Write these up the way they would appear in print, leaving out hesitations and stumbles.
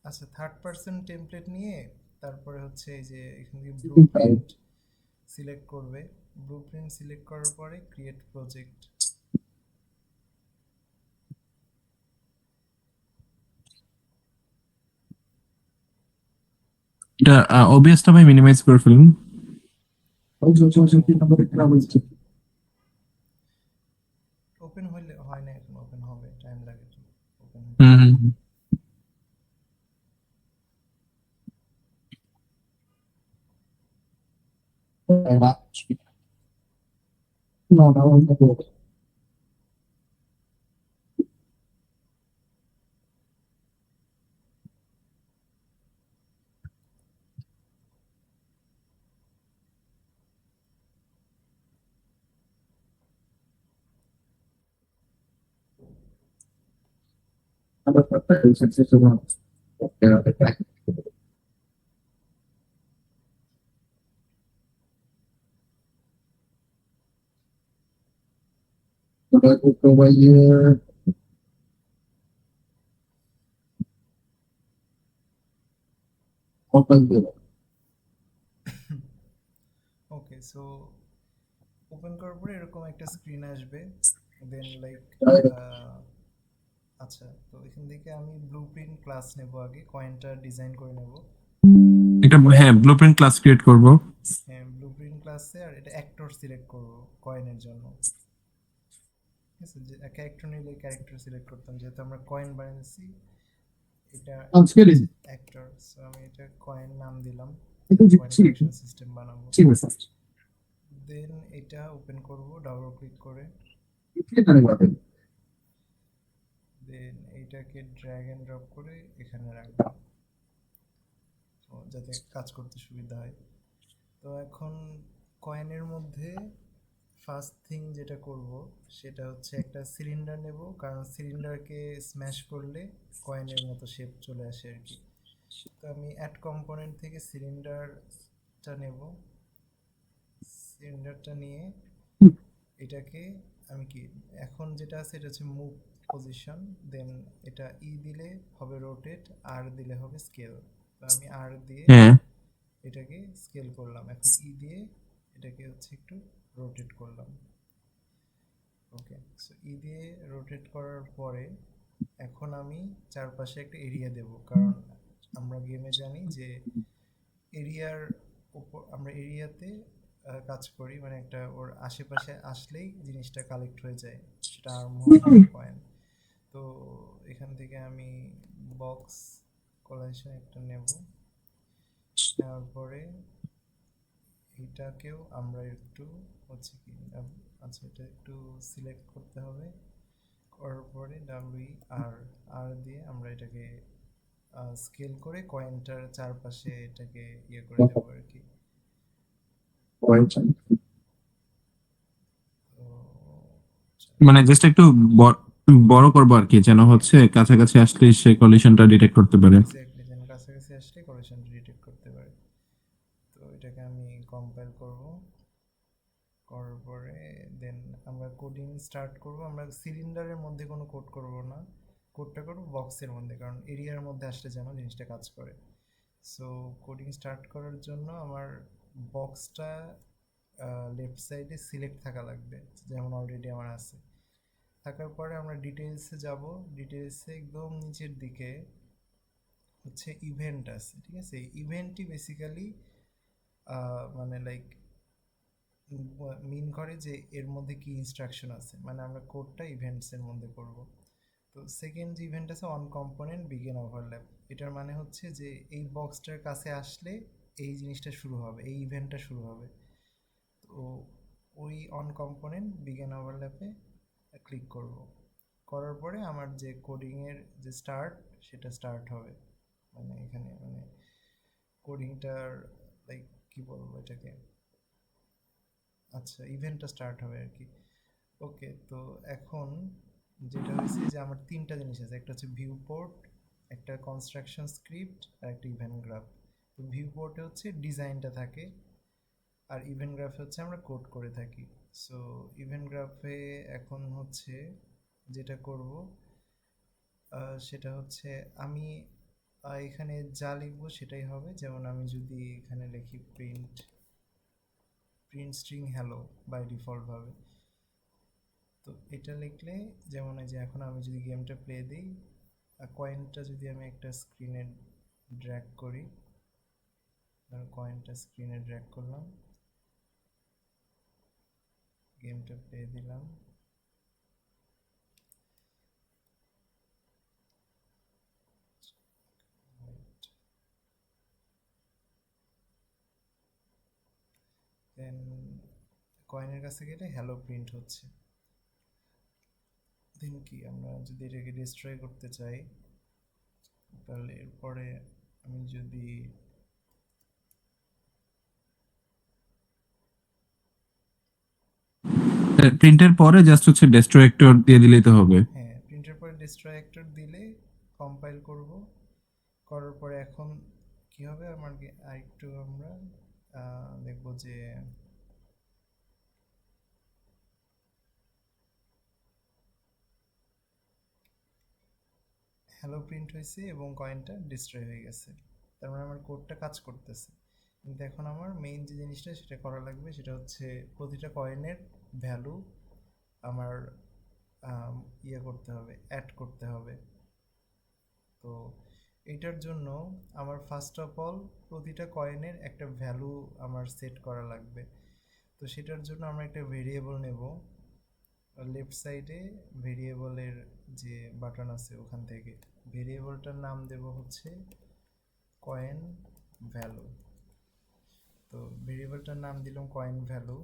আচ্ছা, third person template নিয়ে তারপরে হচ্ছে এই যে এখান থেকে ব্লুপ্রিন্ট সিলেক্ট করবে। ব্লুপ্রিন্ট সিলেক্ট করার পরে ক্রিয়েট প্রজেক্ট। এটা ওবিএসটা ভাই মিনিমাইজ করে ফেলুন। আচ্ছা, ওপেন হইলে হয় না, এখন ওপেন হবে, টাইম লাগে তো ওপেন হতে। হুম হুম হুম। ওকে, সো ওপেন করার পরে এরকম একটা স্ক্রিন আসবে। দেন লাইক, আচ্ছা, তো এখান থেকে আমি ব্লুপ্রিন্ট ক্লাস নেব, আগে কয়েনটা ডিজাইন করে নেব। এটা হ্যাঁ ব্লুপ্রিন্ট ক্লাস ক্রিয়েট করব। হ্যাঁ, ব্লুপ্রিন্ট ক্লাসে আর এটা অ্যাক্টর সিলেক্ট করব কয়েনের জন্য। ঠিক আছে, যে ক্যারেক্টার নিলে ক্যারেক্টার সিলেক্ট করতাম, যেহেতু আমরা কয়েন বানিয়েছি। এটা হচ্ছে অ্যাক্টর, সো আমি এটা কয়েন নাম দিলাম, যে কয়েন কালেকশন সিস্টেম বানাবো। দেন এটা ওপেন করব ডাবল ক্লিক করে। দেন এইটাকে ড্র্যাগ এন্ড ড্রপ করে এখানে রাখবো, তো যাতে কাজ করতে সুবিধা হয়। তো এখন কয়েনের মধ্যে ফার্স্ট থিং যেটা করব সেটা হচ্ছে একটা সিলিন্ডার নেব, কারণ সিলিন্ডারকে স্ম্যাশ করলে কয়েনের মতো শেপ চলে আসে আর কি। তো আমি অ্যাড কম্পোনেন্ট থেকে সিলিন্ডারটা নেব। সিলিন্ডারটা নিয়ে এটাকে আমি কি, এখন যেটা আছে এটা হচ্ছে মুভ পজিশন। দেন এটা দিলে হবে রোটেট, আর দিলে হবে স্কেল। তো আমি আর দিয়ে হ্যাঁ এটাকে স্কেল করলাম, এখন দিয়ে এটাকে হচ্ছে একটু রোটেট করলাম। ওকে, সো দিয়ে রোটেট করার পরে এখন আমি চারপাশে একটা এরিয়া দেব, কারণ আমরা গেমে জানি যে এরিয়ার উপর, আমরা এরিয়াতে কাজ করি, মানে একটা ওর আশেপাশে আসলেই জিনিসটা কালেক্ট হয়ে যায়, সেটা আর্ম হোক বা কয়েন। তো এখান থেকে আমি বক্স কলাইশন একটা নেব। নেওয়ার পরে এটাকেও আমরা একটু হচ্ছে কি, আচ্ছা, এটা একটু সিলেক্ট করতে হবে। করার পরে ডাব্লিউ আর আর দিয়ে আমরা এটাকে স্কেল করে কয়েনটার চারপাশে এটাকে ইয়ে করে দেবো আর কি। তো মানে জাস্ট একটু বড় করবো আর কি, যেন হচ্ছে কাছাকাছি আসলে সে কলিশনটা ডিটেক্ট করতে পারে। এক্স্যাক্টলি, যেন কাছাকাছি আসলে করেশনটা ডিটেক্ট করতে পারে। তো এটাকে আমি কম্পাইল করব, করার পরে দেন আমরা কোডিং স্টার্ট করব। আমরা সিলিন্ডারের মধ্যে কোনো কোড করব না, কোডটা করব বক্সের মধ্যে, কারণ এরিয়ার মধ্যে আসলে যেন জিনিসটা কাজ করে। সো কোডিং স্টার্ট করার জন্য আমার বক্সটা লেফট সাইডে সিলেক্ট থাকা লাগবে, যেমন অলরেডি আমার আছে। থাকার পরে আমরা ডিটেলসে যাব। ডিটেলসে একদম নিচের দিকে হচ্ছে ইভেন্ট আছে, ঠিক আছে। ইভেন্টটি বেসিক্যালি মানে লাইক মিন করে যে এর মধ্যে কি ইনস্ট্রাকশন আছে, মানে আমরা কোডটা ইভেন্টসের মধ্যে করব। তো সেকেন্ড যে ইভেন্ট আছে অন কম্পোনেন্ট বিগিন ওভারল্যাপ, এটার মানে হচ্ছে যে এই বক্সটার কাছে আসলে এই জিনিসটা শুরু হবে, এই ইভেন্টটা শুরু হবে। তো ওই অন কম্পোনেন্ট বিগিন ওভারল্যাপে ক্লিক করব। করার পরে আমার যে কোডিংয়ের যে স্টার্ট, সেটা স্টার্ট হবে। মানে এখানে মানে কোডিংটার লাইক কি বলবো এটাকে, আচ্ছা, ইভেন্টটা স্টার্ট হবে আর কি। ওকে, তো এখন যেটা হয়েছে যে আমার তিনটা জিনিস আছে, একটা হচ্ছে ভিউ পোর্ট, একটা কনস্ট্রাকশন স্ক্রিপ্ট, আর একটা ইভেন্ট গ্রাফ। তো ভিউ পোর্টে হচ্ছে ডিজাইনটা থাকে, আর ইভেন্ট গ্রাফে হচ্ছে আমরা কোড করে থাকি। সো ইভেন্ট গ্রাফে এখন হচ্ছে যেটা করব সেটা হচ্ছে আমি এখানে যা লিখবো সেটাই হবে। যেমন আমি যদি এখানে লিখি print string hello bye default ভাবে, তো এটা লিখলে যেমন এই যে এখন আমি যদি গেমটা প্লে দিই, কয়েনটা যদি আমি একটা স্ক্রিনে ড্র্যাগ করি, কয়েনটা স্ক্রিনে ড্র্যাগ করলাম, গেমটা প্লে দিলাম, দেন কয়েনের কাছে গেলে হ্যালো প্রিন্ট হচ্ছে। দেন কি আমরা যদি এটাকে ডিস্ট্রয় করতে চাই, তাহলে এরপরে আমি যদি প্রিন্টের পরে জাস্ট হচ্ছে ডেস্ট্রয়েক্টর দিয়ে দিলেই তো হবে। হ্যাঁ প্রিন্টের পরে ডিস্ট্রয় অ্যাক্টর দিলে কম্পাইল করব, করার পরে এখন কি হবে আমার আরেকটু আমরা দেখব যে হ্যালো প্রিন্ট হয়েছে এবং কয়েনটা ডিস্ট্রয় হয়ে গেছে, তার মানে আমার কোডটা কাজ করতেছে। কিন্তু এখন আমার মেইন যে জিনিসটা সেটা করা লাগবে, সেটা হচ্ছে প্রতিটা কয়েনের ভ্যালু আমার ইয়ে করতে হবে, অ্যাড করতে হবে। তো এইটার জন্য আমার ফার্স্ট অফ অল প্রতিটা কয়েনের একটা ভ্যালু আমার সেট করা লাগবে। তো সেটার জন্য আমরা একটা ভেরিয়েবল নেব, লেফট সাইডে ভেরিয়েবলের যে বাটন আছে ওখান থেকে ভেরিয়েবলটার নাম দেব হচ্ছে কয়েন ভ্যালু। তো ভেরিয়েবলটার নাম দিলাম কয়েন ভ্যালু।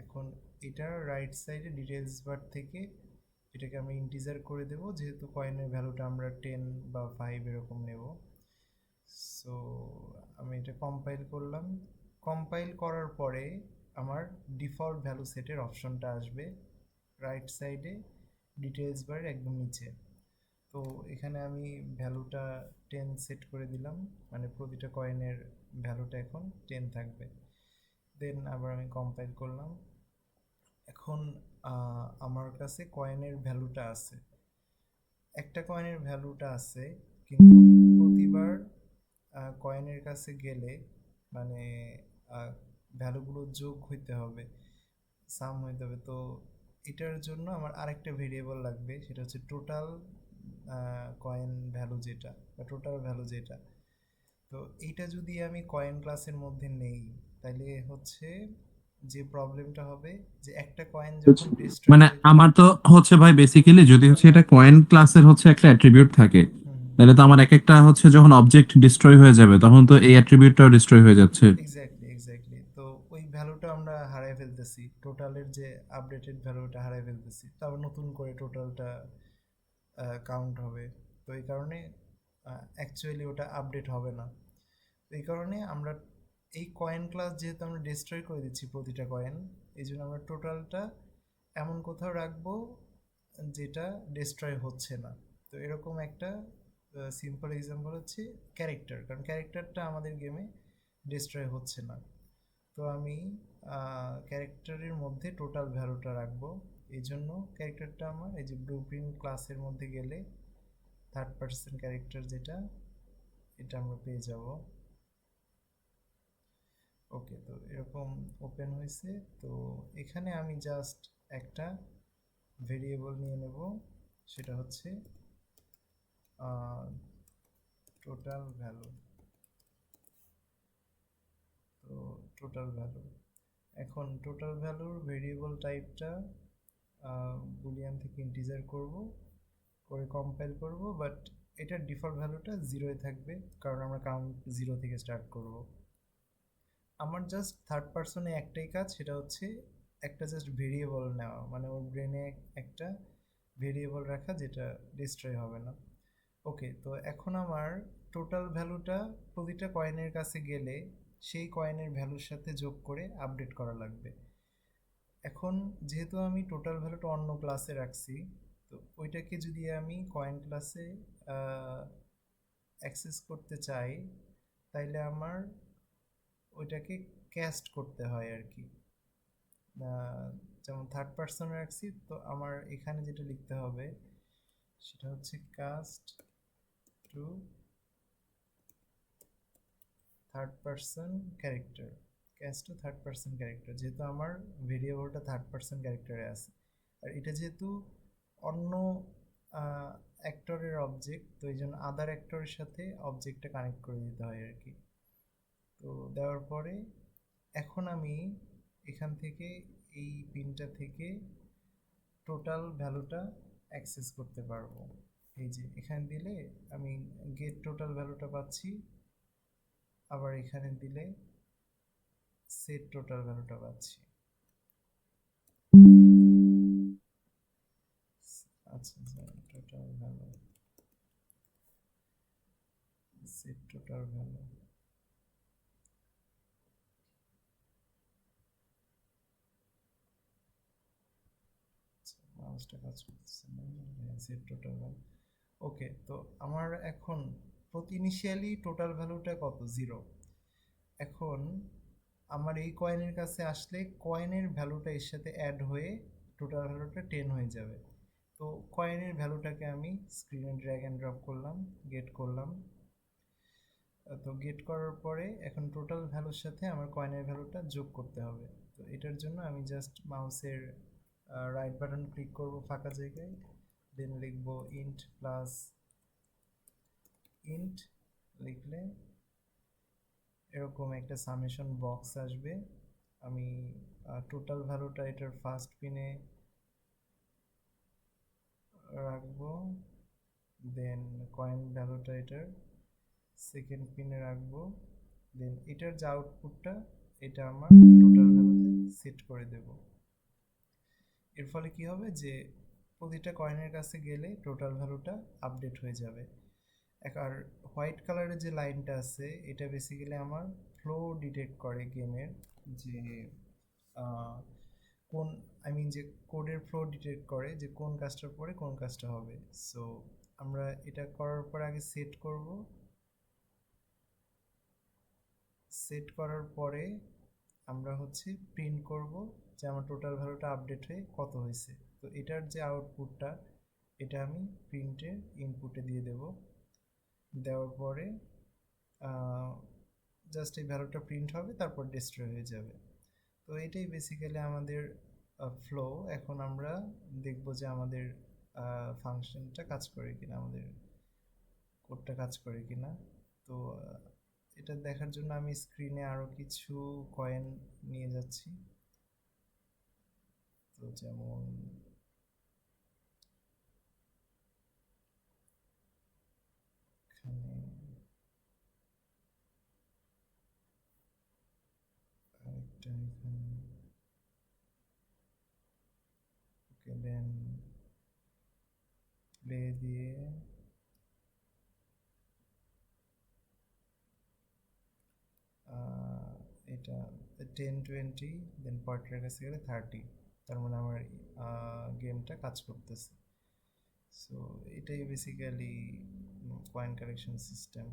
এখন এটার রাইট সাইডে ডিটেলস বার থেকে এটাকে আমি ইন্টিজার করে দেব, যেহেতু কয়েনের ভ্যালুটা আমরা 10 বা 5 এরকম নেব। সো আমি এটা কম্পাইল করলাম, কম্পাইল করার পরে আমার ডিফল্ট ভ্যালু সেটের অপশনটা আসবে রাইট সাইডে ডিটেলস বারের একদম নিচে। তো এখানে আমি ভ্যালুটা 10 সেট করে দিলাম, মানে প্রতিটা কয়েনের ভ্যালুটা এখন 10 থাকবে। দেন আবার আমি কম্পাইল করলাম। এখন আমার কাছে কয়েনের ভ্যালুটা আছে, একটা কয়েনের ভ্যালুটা আছে, কিন্তু প্রতিবার কয়েনের কাছে গেলে মানে ভ্যালুগুলো যোগ হইতে হবে, সাম হইতে হবে। তো এটার জন্য আমার আরেকটা ভেরিয়েবল লাগবে, সেটা হচ্ছে টোটাল কয়েন ভ্যালু যেটা, বা টোটাল ভ্যালু যেটা। তো এইটা যদি আমি কয়েন ক্লাসের মধ্যে নেই, তাহলে হচ্ছে যে প্রবলেমটা হবে যে একটা কয়েন যখন ডিস্ট্রয় মানে হয়ে, আমার তো হচ্ছে ভাই বেসিক্যালি যদি হচ্ছে এটা কয়েন ক্লাসের হচ্ছে একটা অ্যাট্রিবিউট থাকে, হুম, তাহলে তো আমার এক একটা হচ্ছে যখন অবজেক্ট ডিস্ট্রয় হয়ে যাবে তখন তো এই অ্যাট্রিবিউটটাও ডিস্ট্রয় হয়ে যাচ্ছে। এক্স্যাক্টলি তো ওই ভ্যালুটা আমরা হারাই ফেলতেছি, টোটালের যে আপডেটেড ভ্যালুটা হারাই ফেলতেছি, তো আবার নতুন করে টোটালটা কাউন্ট হবে। তো এই কারণে অ্যাকচুয়ালি ওটা আপডেট হবে না। তো এই কারণে আমরা এই কয়েন ক্লাস যেহেতু আমরা ডিস্ট্রয় করে দিচ্ছি প্রতিটা কয়েন, এই জন্য আমরা টোটালটা এমন কোথাও রাখবো যেটা ডিস্ট্রয় হচ্ছে না। তো এরকম একটা সিম্পল এক্সাম্পল হচ্ছে ক্যারেক্টার, কারণ ক্যারেক্টারটা আমাদের গেমে ডিস্ট্রয় হচ্ছে না। তো আমি ক্যারেক্টারের মধ্যে টোটাল ভ্যালুটা রাখবো। এই জন্য ক্যারেক্টারটা আমার এই যে ব্লুপ্রিন্ট ক্লাসের মধ্যে গেলে থার্ড পার্সন ক্যারেক্টার যেটা, এটা আমরা পেয়ে যাব। ওকে, তো এরকম ওপেন হয়েছে। তো এখানে আমি জাস্ট একটা ভেরিয়েবল নিয়ে নেব, সেটা হচ্ছে টোটাল ভ্যালু। তো টোটাল ভ্যালু, এখন টোটাল ভ্যালুর ভেরিয়েবল টাইপটা বুলিয়ান থেকে ইন্টিজার করব, করে কম্পাইল করব, বাট এটার ডিফল্ট ভ্যালুটা জিরোয় থাকবে, কারণ আমরা কাউন্ট জিরো থেকে স্টার্ট করব। আমার জাস্ট থার্ড পার্সনে একটাই কাজ, সেটা হচ্ছে একটা জাস্ট ভেরিয়েবল নেওয়া, মানে ওর ব্রেনে একটা ভেরিয়েবল রাখা যেটা ডিস্ট্রয় হবে না। ওকে, তো এখন আমার টোটাল ভ্যালুটা প্রতিটা কয়েনের কাছে গেলে সেই কয়েনের ভ্যালুর সাথে যোগ করে আপডেট করা লাগবে। এখন যেহেতু আমি টোটাল ভ্যালুটা অন্য ক্লাসে রাখছি, তো ওইটাকে যদি আমি কয়েন ক্লাসে অ্যাক্সেস করতে চাই, তাইলে আমার ওইটাকে ক্যাস্ট করতে হয় আর কি। যেমন থার্ড পার্সনে রাখছি, তো আমার এখানে যেটা লিখতে হবে সেটা হচ্ছে cast to third person character, cast to third person character, যেহেতু আমার ভেরিয়েবলটা থার্ড পারসন ক্যারেক্টারে আছে, আর এটা যেহেতু অন্য অ্যাক্টরের অবজেক্ট, তো এই জন্য আদার অ্যাক্টরের সাথে অবজেক্টটা কানেক্ট করে দিতে হয় আর কি। তো দেওয়ার পরে এখন আমি এখান থেকে এই পিনটা থেকে টোটাল ভ্যালুটা অ্যাক্সেস করতে পারবো। এই যে এখানে দিলে আমি গেট টোটাল ভ্যালুটা পাচ্ছি, আবার এখানে দিলে সেট টোটাল ভ্যালুটা পাচ্ছি। আচ্ছা total value, set total value, মাউসটা কাজ করতেছে না, সেট টোটাল ভ্যালু। ওকে, তো আমার এখন ইনিশিয়ালি টোটাল ভ্যালুটা কত, 0। এখন আমার এই কয়েনের কাছে আসলে কয়েনের ভ্যালুটা এর সাথে অ্যাড হয়ে টোটাল ভ্যালুটা 10 হয়ে যাবে। তো কয়েনের ভ্যালুটাকে আমি স্ক্রিনে ড্র্যাগ অ্যান্ড ড্রপ করলাম, গেট করলাম। তো গেট করার পরে এখন টোটাল ভ্যালুর সাথে আমার কয়েনের ভ্যালুটা যোগ করতে হবে। তো এটার জন্য আমি জাস্ট মাউসের রাইট বাটন ক্লিক করব ফাঁকা জায়গায়, দেন লিখব ইন্ট প্লাস ইন্ট, লিখলে এরকম একটা সামেশন বক্স আসবে। আমি টোটাল ভ্যালুটা এটার ফার্স্ট পিনে রাখবো, দেন কয়েন ভ্যালুটা এটার সেকেন্ড পিনে রাখবো, দেন এটার যে আউটপুটটা এটা আমার টোটাল ভ্যালুতে সেট করে দেব। এর ফলে কি হবে যে প্রতিটা কয়েনের কাছে গেলে টোটাল ভ্যালুটা আপডেট হয়ে যাবে। আর হোয়াইট কালারের যে লাইনটা আছে এটা বেসিক্যালি আমার ফ্লো ডিটেক্ট করে গেমের, যে কোন যে কোডের ফ্লো ডিটেক্ট করে যে কোন কাজটার পরে কোন কাজটা হবে। সো আমরা এটা করার পর আগে সেট করব, সেট করার পরে আমরা হচ্ছে প্রিন্ট করব যে আমার টোটাল ভ্যালুটা আপডেট হয়ে কত হয়েছে। তো এটার যে আউটপুটটা এটা আমি প্রিন্টের ইনপুটে দিয়ে দেব, দেওয়ার পরে জাস্ট এই ভ্যালুটা প্রিন্ট হবে, তারপর ডিস্ট্রয় হয়ে যাবে। তো এটাই বেসিক্যালি আমাদের ফ্লো। এখন আমরা দেখব যে আমাদের ফাংশনটা কাজ করে কিনা, আমাদের কোডটা কাজ করে কিনা। তো এটা দেখার জন্য আমি স্ক্রিনে আরও কিছু কয়েন নিয়ে যাচ্ছি। তো যেমন এখানে আরেকটা, এখানে ওকে, দেন প্লে দিয়ে এটা 10-20, দেন পয়েন্টের কাছে গেলে 30, তার মানে আমার গেমটা কাজ করতেছে। সো এটাই বেসিক্যালি কয়েন কালেকশন সিস্টেম।